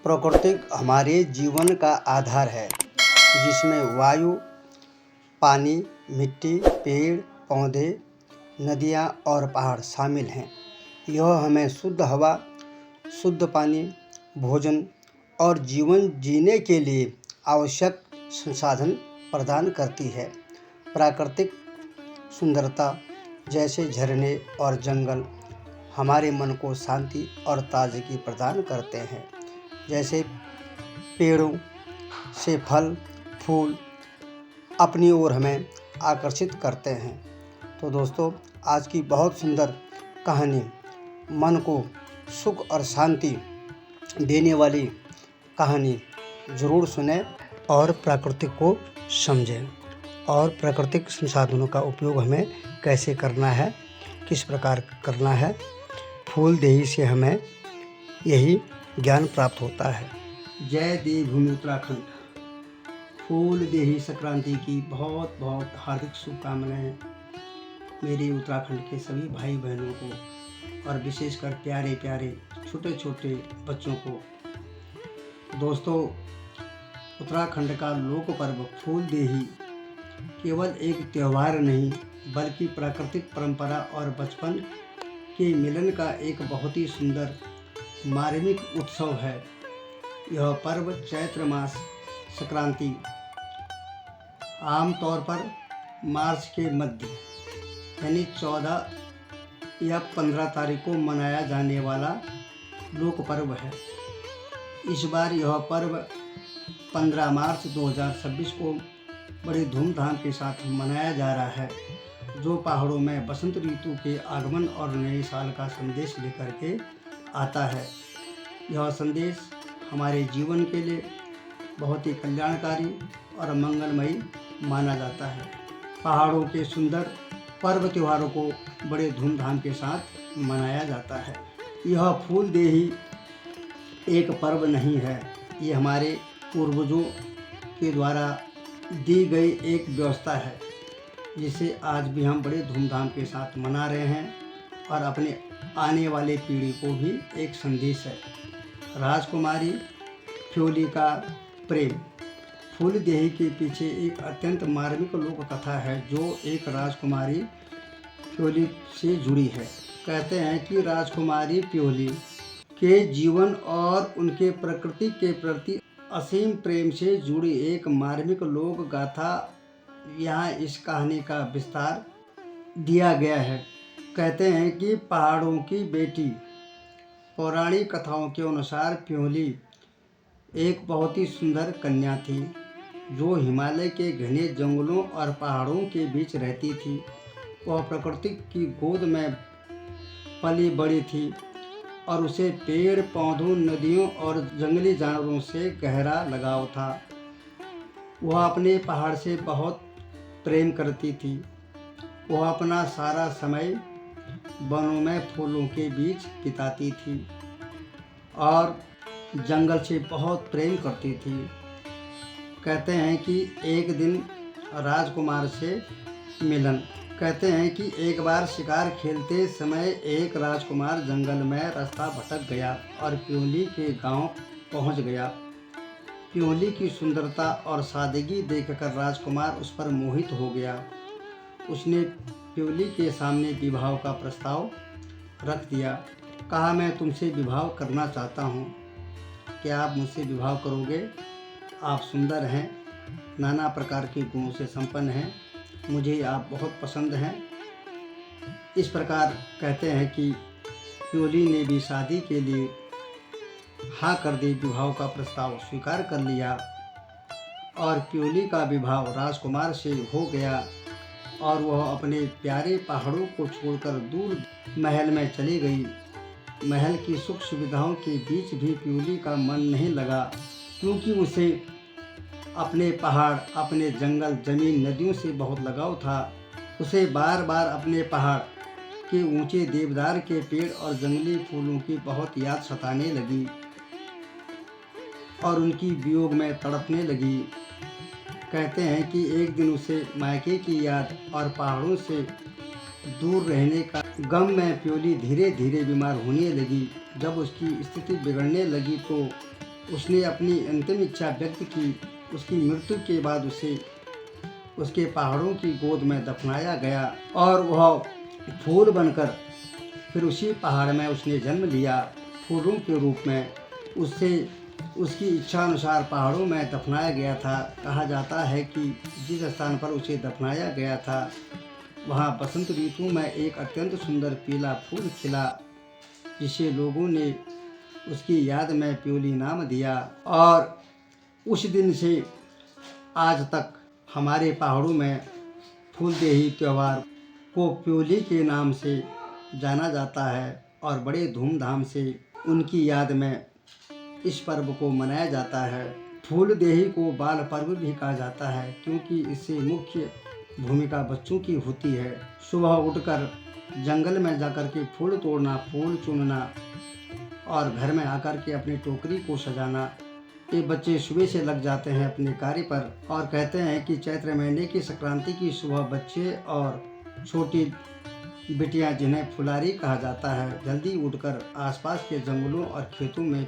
प्रकृति हमारे जीवन का आधार है, जिसमें वायु, पानी, मिट्टी, पेड़ पौधे, नदियाँ और पहाड़ शामिल हैं। यह हमें शुद्ध हवा, शुद्ध पानी, भोजन और जीवन जीने के लिए आवश्यक संसाधन प्रदान करती है। प्राकृतिक सुंदरता जैसे झरने और जंगल हमारे मन को शांति और ताजगी प्रदान करते हैं। जैसे पेड़ों से फल फूल अपनी ओर हमें आकर्षित करते हैं। तो दोस्तों, आज की बहुत सुंदर कहानी मन को सुख और शांति देने वाली कहानी ज़रूर सुनें और प्रकृति को समझें और प्राकृतिक संसाधनों का उपयोग हमें कैसे करना है, किस प्रकार करना है। फूल देही से हमें यही ज्ञान प्राप्त होता है। जय देवभूमि उत्तराखंड। फूल देही संक्रांति की बहुत बहुत हार्दिक शुभकामनाएं मेरे उत्तराखंड के सभी भाई बहनों को और विशेषकर प्यारे प्यारे छोटे छोटे बच्चों को। दोस्तों, उत्तराखंड का लोक पर्व फूल देही केवल एक त्यौहार नहीं, बल्कि प्राकृतिक परंपरा और बचपन के मिलन का एक बहुत ही सुंदर मार्मिक उत्सव है। यह पर्व चैत्र मास संक्रांति आमतौर पर मार्च के मध्य यानी 14 या 15 तारीख को मनाया जाने वाला लोक पर्व है। इस बार यह पर्व 15 मार्च 2026 को बड़े धूमधाम के साथ मनाया जा रहा है, जो पहाड़ों में बसंत ऋतु के आगमन और नए साल का संदेश लेकर के आता है। यह संदेश हमारे जीवन के लिए बहुत ही कल्याणकारी और मंगलमयी माना जाता है। पहाड़ों के सुंदर पर्व त्योहारों को बड़े धूमधाम के साथ मनाया जाता है। यह फूल देही एक पर्व नहीं है, ये हमारे पूर्वजों के द्वारा दी गई एक व्यवस्था है, जिसे आज भी हम बड़े धूमधाम के साथ मना रहे हैं और अपने आने वाले पीढ़ी को भी एक संदेश है। राजकुमारी फ्योली का प्रेम। फूल देही के पीछे एक अत्यंत मार्मिक लोक कथा है, जो एक राजकुमारी फ्योली से जुड़ी है। कहते हैं कि राजकुमारी फ्योली के जीवन और उनके प्रकृति के प्रति असीम प्रेम से जुड़ी एक मार्मिक लोक गाथा यहाँ इस कहानी का विस्तार दिया गया है। कहते हैं कि पहाड़ों की बेटी। पौराणिक कथाओं के अनुसार फ्योली एक बहुत ही सुंदर कन्या थी, जो हिमालय के घने जंगलों और पहाड़ों के बीच रहती थी। वह प्रकृति की गोद में पली बड़ी थी और उसे पेड़ पौधों, नदियों और जंगली जानवरों से गहरा लगाव था। वह अपने पहाड़ से बहुत प्रेम करती थी। वह अपना सारा समय वनों में फूलों के बीच बिताती थी और जंगल से बहुत प्रेम करती थी। कहते हैं कि एक दिन राजकुमार से मिलन। कहते हैं कि एक बार शिकार खेलते समय एक राजकुमार जंगल में रास्ता भटक गया और फ्योली के गांव पहुंच गया। फ्योली की सुंदरता और सादगी देखकर राजकुमार उस पर मोहित हो गया। उसने फ्योली के सामने विवाह का प्रस्ताव रख दिया। कहा, मैं तुमसे विवाह करना चाहता हूँ, क्या आप मुझसे विवाह करोगे? आप सुंदर हैं, नाना प्रकार के गुणों से संपन्न हैं, मुझे आप बहुत पसंद हैं। इस प्रकार कहते हैं कि फ्योली ने भी शादी के लिए हाँ कर दी, विवाह का प्रस्ताव स्वीकार कर लिया और फ्योली का विवाह राजकुमार से हो गया और वह अपने प्यारे पहाड़ों को छोड़कर दूर महल में चली गई। महल की सुख सुविधाओं के बीच भी फ्योली का मन नहीं लगा, क्योंकि उसे अपने पहाड़, अपने जंगल, जमीन, नदियों से बहुत लगाव था। उसे बार बार अपने पहाड़ के ऊंचे देवदार के पेड़ और जंगली फूलों की बहुत याद सताने लगी और उनकी वियोग में तड़पने लगी। कहते हैं कि एक दिन उसे मायके की याद और पहाड़ों से दूर रहने का गम में फ्योली धीरे धीरे बीमार होने लगी। जब उसकी स्थिति बिगड़ने लगी तो उसने अपनी अंतिम इच्छा व्यक्त की। उसकी मृत्यु के बाद उसे उसके पहाड़ों की गोद में दफनाया गया और वह फूल बनकर फिर उसी पहाड़ में उसने जन्म लिया फूलों के रूप में। उससे उसकी इच्छा अनुसार पहाड़ों में दफनाया गया था। कहा जाता है कि जिस स्थान पर उसे दफनाया गया था वहाँ बसंत ऋतु में एक अत्यंत सुंदर पीला फूल खिला, जिसे लोगों ने उसकी याद में प्योली नाम दिया। और उस दिन से आज तक हमारे पहाड़ों में फूलदेही त्यौहार को प्योली के नाम से जाना जाता है और बड़े धूमधाम से उनकी याद में इस पर्व को मनाया जाता है। फूलदेही को बाल पर्व भी कहा जाता है, क्योंकि इससे मुख्य भूमिका बच्चों की होती है। सुबह उठकर जंगल में जाकर के फूल तोड़ना, फूल चुनना और घर में आकर के अपनी टोकरी को सजाना। ये बच्चे सुबह से लग जाते हैं अपने कार्य पर और कहते हैं कि चैत्र महीने की संक्रांति की सुबह बच्चे और छोटी बिटियां, जिन्हें फुलारी कहा जाता है, जल्दी उठकर आसपास के जंगलों और खेतों में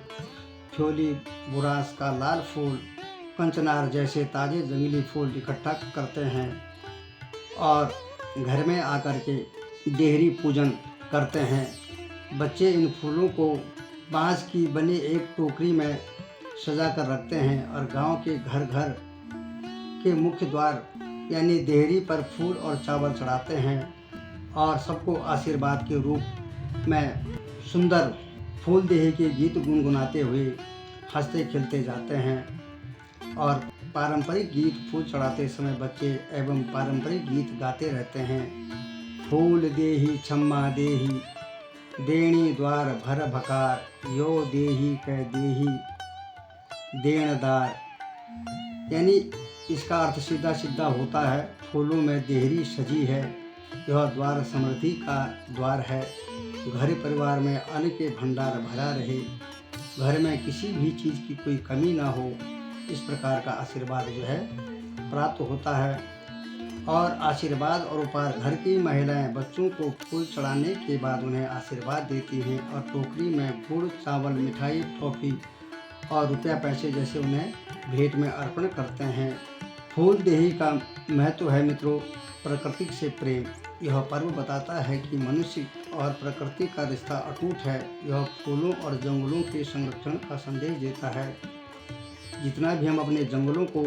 फ्योली, बुरांस का लाल फूल, कंचनार जैसे ताजे जंगली फूल इकट्ठा करते हैं और घर में आकर के देहरी पूजन करते हैं। बच्चे इन फूलों को बांस की बनी एक टोकरी में सजा कर रखते हैं और गांव के घर घर के मुख्य द्वार यानी देहरी पर फूल और चावल चढ़ाते हैं और सबको आशीर्वाद के रूप में सुंदर फूलदेही के गीत गुनगुनाते हुए हंसते खेलते जाते हैं। और पारंपरिक गीत फूल चढ़ाते समय बच्चे एवं पारंपरिक गीत गाते रहते हैं। फूल देही छम्मा देही, देणी द्वार भर भकार, यो देही कह देही देणदार। यानी इसका अर्थ सीधा सीधा होता है, फूलों में देहरी सजी है, यह द्वार समृद्धि का द्वार है। घर परिवार में अन्न के भंडार भरा रहे, घर में किसी भी चीज़ की कोई कमी ना हो, इस प्रकार का आशीर्वाद जो है प्राप्त होता है। और आशीर्वाद और उपहार घर की महिलाएं बच्चों को फूल चढ़ाने के बाद उन्हें आशीर्वाद देती हैं और टोकरी में गुड़, चावल, मिठाई, टॉफी और रुपया पैसे जैसे उन्हें भेंट में अर्पण करते हैं। फूलदेही का महत्व है मित्रों प्रकृति से प्रेम। यह पर्व बताता है कि मनुष्य और प्रकृति का रिश्ता अटूट है। यह फूलों और जंगलों के संरक्षण का संदेश देता है। जितना भी हम अपने जंगलों को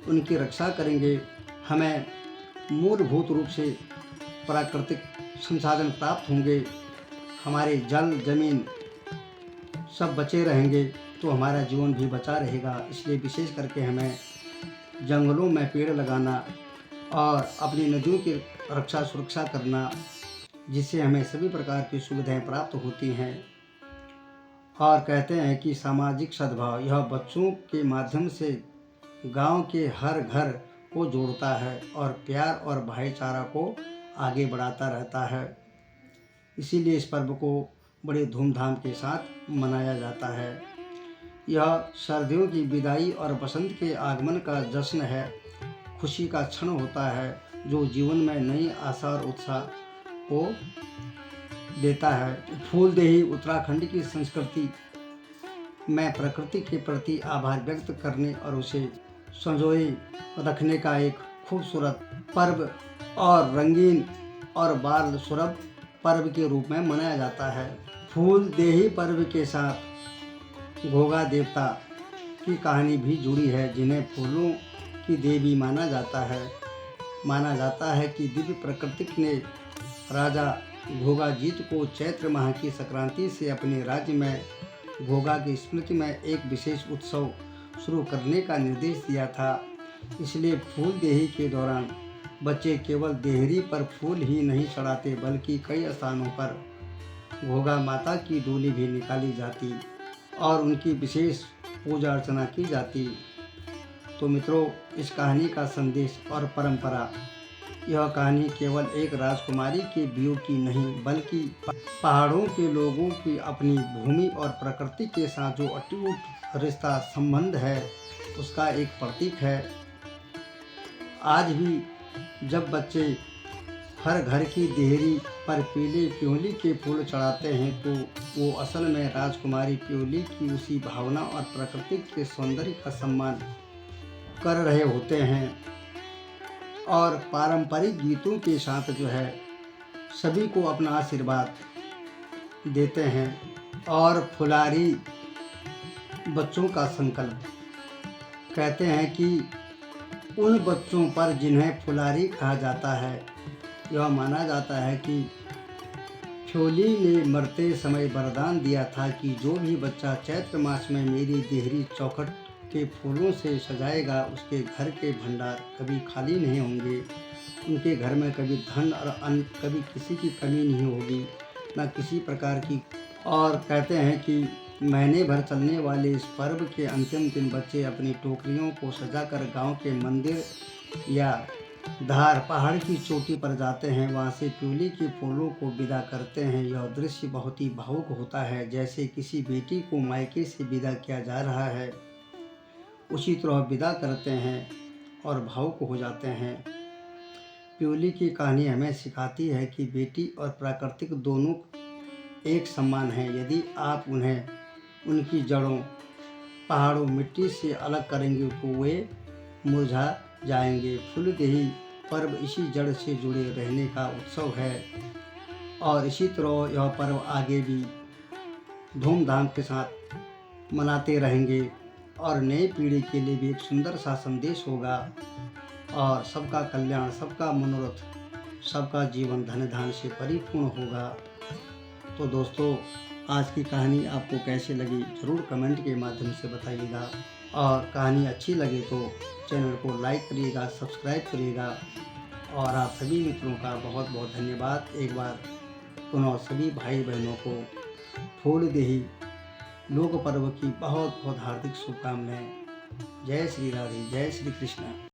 उनकी रक्षा करेंगे, हमें मूलभूत रूप से प्राकृतिक संसाधन प्राप्त होंगे, हमारे जल जमीन सब बचे रहेंगे, तो हमारा जीवन भी बचा रहेगा। इसलिए विशेष करके हमें जंगलों में पेड़ लगाना और अपनी नदियों की रक्षा सुरक्षा करना, जिससे हमें सभी प्रकार की सुविधाएं प्राप्त होती हैं। और कहते हैं कि सामाजिक सद्भाव यह बच्चों के माध्यम से गांव के हर घर को जोड़ता है और प्यार और भाईचारा को आगे बढ़ाता रहता है। इसीलिए इस पर्व को बड़े धूमधाम के साथ मनाया जाता है। यह सर्दियों की विदाई और बसंत के आगमन का जश्न है, खुशी का क्षण होता है जो जीवन में नई आशा और उत्साह को देता है। फूलदेही उत्तराखंड की संस्कृति में प्रकृति के प्रति आभार व्यक्त करने और उसे संजोए रखने का एक खूबसूरत पर्व और रंगीन और बाल सुलभ पर्व के रूप में मनाया जाता है। फूलदेही पर्व के साथ घोगा देवता की कहानी भी जुड़ी है, जिन्हें फूलों की देवी माना जाता है। माना जाता है कि दिव्य प्रकृति ने राजा घोगा जीत को चैत्र माह की संक्रांति से अपने राज्य में घोगा की स्मृति में एक विशेष उत्सव शुरू करने का निर्देश दिया था। इसलिए फूलदेही के दौरान बच्चे केवल देहरी पर फूल ही नहीं चढ़ाते, बल्कि कई स्थानों पर घोगा माता की डोली भी निकाली जाती और उनकी विशेष पूजा अर्चना की जाती। तो मित्रों, इस कहानी का संदेश और परंपरा, यह कहानी केवल एक राजकुमारी के वियोग की नहीं, बल्कि पहाड़ों के लोगों की अपनी भूमि और प्रकृति के साथ जो अटूट रिश्ता संबंध है, उसका एक प्रतीक है। आज भी जब बच्चे हर घर की देहरी पर पीले प्योली के फूल चढ़ाते हैं तो वो असल में राजकुमारी प्योली की उसी भावना और प्रकृति के सौंदर्य का सम्मान कर रहे होते हैं। और पारंपरिक गीतों के साथ जो है सभी को अपना आशीर्वाद देते हैं। और फुलारी बच्चों का संकल्प कहते हैं कि उन बच्चों पर जिन्हें फुलारी कहा जाता है, यह माना जाता है कि फ्योली ने मरते समय वरदान दिया था कि जो भी बच्चा चैत्र मास में मेरी देहरी चौखट के फूलों से सजाएगा उसके घर के भंडार कभी खाली नहीं होंगे, उनके घर में कभी धन और अन्न कभी किसी की कमी नहीं होगी, न किसी प्रकार की। और कहते हैं कि महीने भर चलने वाले इस पर्व के अंतिम दिन बच्चे अपनी टोकरियों को सजाकर गांव के मंदिर या धार पहाड़ की चोटी पर जाते हैं, वहां से प्योली के फूलों को विदा करते हैं। यह दृश्य बहुत ही भावुक होता है, जैसे किसी बेटी को मायके से विदा किया जा रहा है, उसी तरह विदा करते हैं और भावुक हो जाते हैं। प्योली की कहानी हमें सिखाती है कि बेटी और प्राकृतिक दोनों एक समान हैं। यदि आप उन्हें उनकी जड़ों, पहाड़ों, मिट्टी से अलग करेंगे तो वे मुरझा जाएंगे। फूलदेही पर्व इसी जड़ से जुड़े रहने का उत्सव है और इसी तरह यह पर्व आगे भी धूमधाम के साथ मनाते रहेंगे और नई पीढ़ी के लिए भी एक सुंदर सा संदेश होगा और सबका कल्याण, सबका मनोरथ, सबका जीवन धन धान्य से परिपूर्ण होगा। तो दोस्तों, आज की कहानी आपको कैसी लगी ज़रूर कमेंट के माध्यम से बताइएगा और कहानी अच्छी लगे तो चैनल को लाइक करिएगा, सब्सक्राइब करिएगा। और आप सभी मित्रों का बहुत बहुत धन्यवाद। एक बार पुनः सभी भाई बहनों को फूलदेही लोक पर्व की बहुत बहुत हार्दिक शुभकामनाएं। जय श्री राधे, जय श्री कृष्ण।